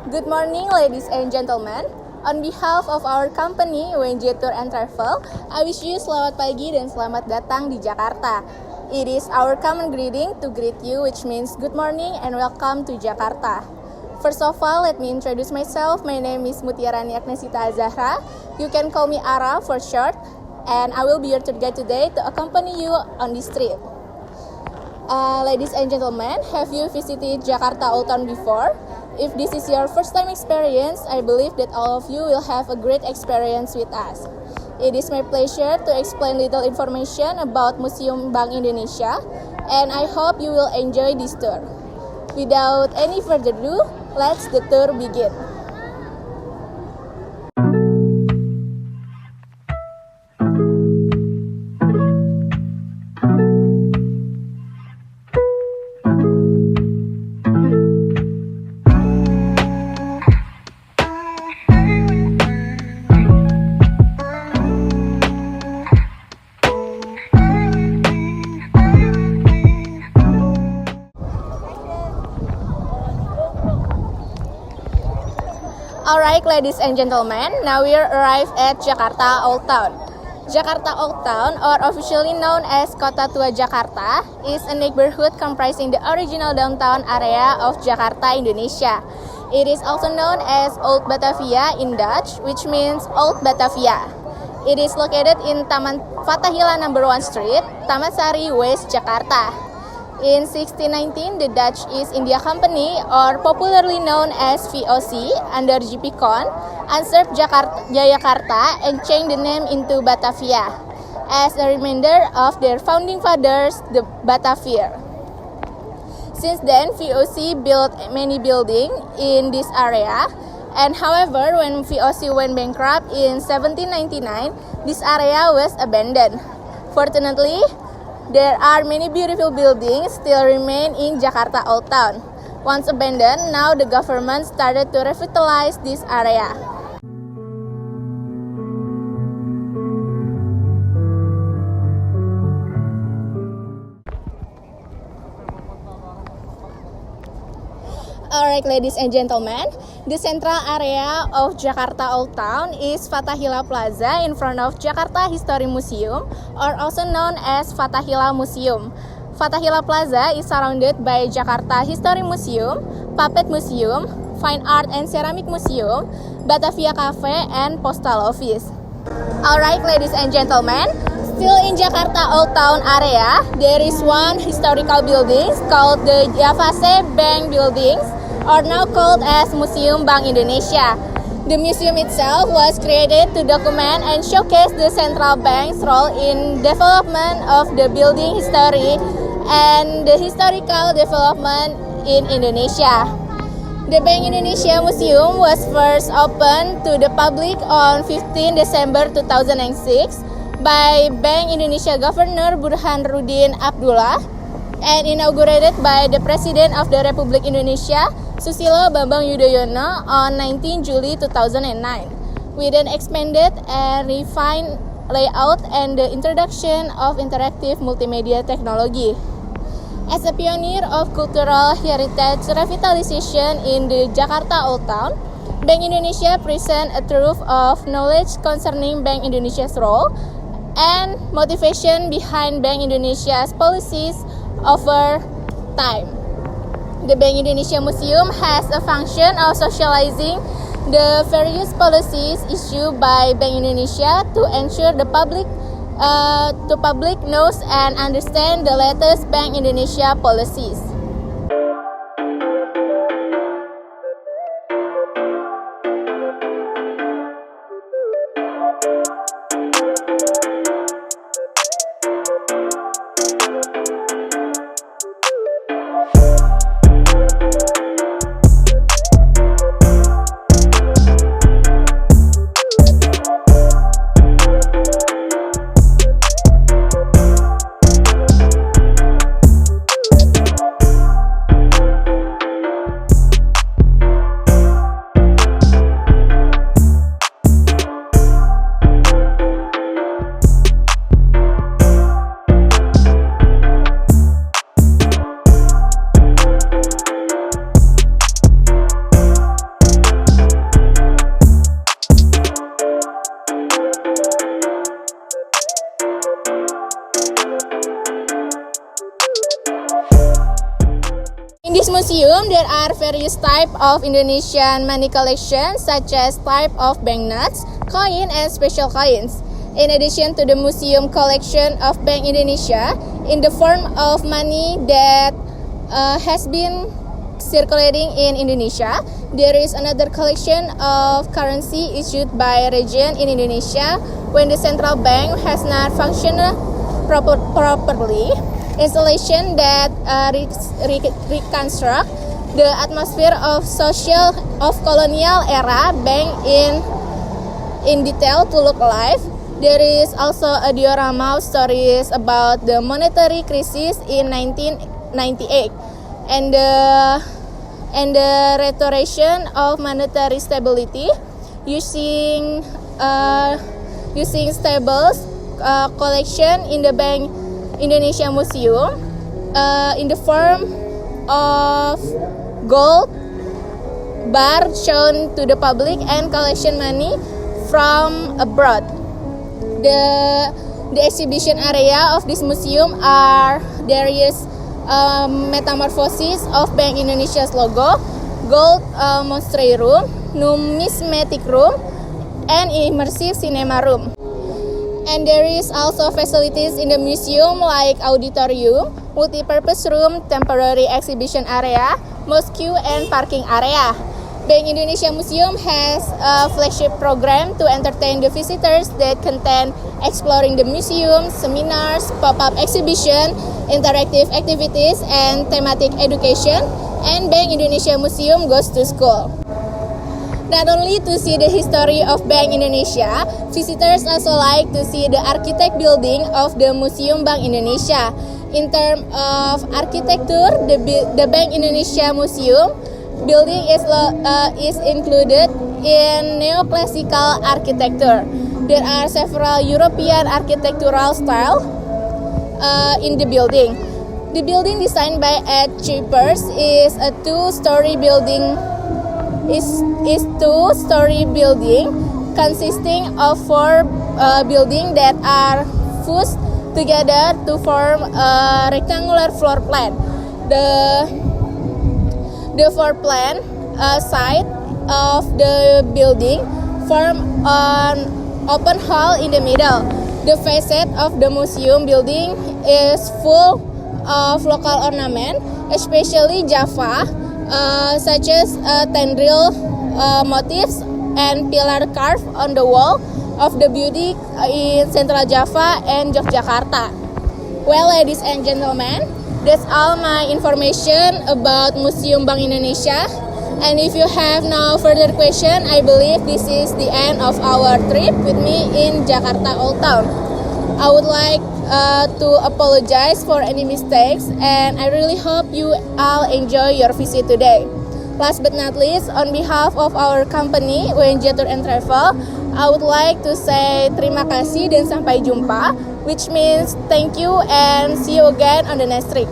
Good morning, ladies and gentlemen. On behalf of our company, UNJ Tour and Travel, I wish you selamat pagi dan selamat datang di Jakarta. It is our common greeting to greet you, which means good morning and welcome to Jakarta. First of all, let me introduce myself. My name is Mutiarani Agnesita Zahra. You can call me Ara for short, and I will be your tour guide today to accompany you on this trip. Ladies and gentlemen, have you visited Jakarta Old Town before? If this is your first time experience, I believe that all of you will have a great experience with us. It is my pleasure to explain little information about Museum Bank Indonesia, and I hope you will enjoy this tour. Without any further ado, let's the tour begin. Alright, ladies and gentlemen, now we arrived at Jakarta Old Town. Jakarta Old Town, or officially known as Kota Tua Jakarta, is a neighborhood comprising the original downtown area of Jakarta, Indonesia. It is also known as Old Batavia in Dutch, which means Old Batavia. It is located in Taman Fathahillah No. 1 Street, Taman Sari West, Jakarta. In 1619, the Dutch East India Company, or popularly known as VOC, under J.P. Kon, usurped Jayakarta and changed the name into Batavia, as a reminder of their founding fathers, the Batavier. Since then, VOC built many buildings in this area, and however, when VOC went bankrupt in 1799, this area was abandoned. Fortunately, there are many beautiful buildings still remain in Jakarta Old Town. Once abandoned, now the government started to revitalize this area. Alright, ladies and gentlemen, the central area of Jakarta Old Town is Fathahillah Plaza in front of Jakarta History Museum, or also known as Fathahillah Museum. Fathahillah Plaza is surrounded by Jakarta History Museum, Puppet Museum, Fine Art and Ceramic Museum, Batavia Cafe, and Postal Office. Alright, ladies and gentlemen, still in Jakarta Old Town area, there is one historical building called the Javase Bank Buildings, or now called as Museum Bank Indonesia. The museum itself was created to document and showcase the central bank's role in development of the building history and the historical development in Indonesia. The Bank Indonesia Museum was first opened to the public on 15 December 2006 by Bank Indonesia Governor Burhanuddin Abdullah and inaugurated by the President of the Republic Indonesia, Susilo Bambang Yudhoyono, on 19 July 2009, with an expanded and refined layout and the introduction of interactive multimedia technology. As a pioneer of cultural heritage revitalization in the Jakarta Old Town, Bank Indonesia presents a trove of knowledge concerning Bank Indonesia's role and motivation behind Bank Indonesia's policies over time. The Bank Indonesia Museum has a function of socializing the various policies issued by Bank Indonesia to ensure the public knows and understand the latest Bank Indonesia policies. this museum, there are various type of Indonesian money collections, such as type of banknotes, coin, and special coins. In addition to the museum collection of Bank Indonesia, in the form of money that has been circulating in Indonesia, there is another collection of currency issued by region in Indonesia when the central bank has not functioned properly. Installation that reconstruct the atmosphere of social of colonial era bank in detail to look alive. There is also a diorama of stories about the monetary crisis in 1998 and the restoration of monetary stability using stables collection in the Bank Indonesia Museum in the form of gold bar shown to the public and collection money from abroad. The exhibition area of this museum are various metamorphoses of Bank Indonesia's logo, gold monstrosity room, numismatic room, and immersive cinema room. And there is also facilities in the museum like auditorium, multi-purpose room, temporary exhibition area, mosque and parking area. Bank Indonesia Museum has a flagship program to entertain the visitors that contain exploring the museum, seminars, pop-up exhibition, interactive activities, and thematic education. And Bank Indonesia Museum goes to school. Not only to see the history of Bank Indonesia, visitors also like to see the architect building of the Museum Bank Indonesia. In terms of architecture, the Bank Indonesia Museum building is included in neoclassical architecture. There are several European architectural styles in the building. The building designed by Ed Chapers is a two-story building. Is two-story building consisting of four buildings that are fused together to form a rectangular floor plan. The floor plan side of the building form an open hall in the middle. The facade of the museum building is full of local ornament, especially Java, such as tendril motifs and pillar carved on the wall of the building in Central Java and Yogyakarta. Well, ladies and gentlemen, that's all my information about Museum Bank Indonesia. And if you have no further question, I believe this is the end of our trip with me in Jakarta Old Town. I would like to apologize for any mistakes, and I really hope you all enjoy your visit today. Last but not least, on behalf of our company, UNJ Tour and Travel, I would like to say terima kasih dan sampai jumpa, which means thank you and see you again on the next trip.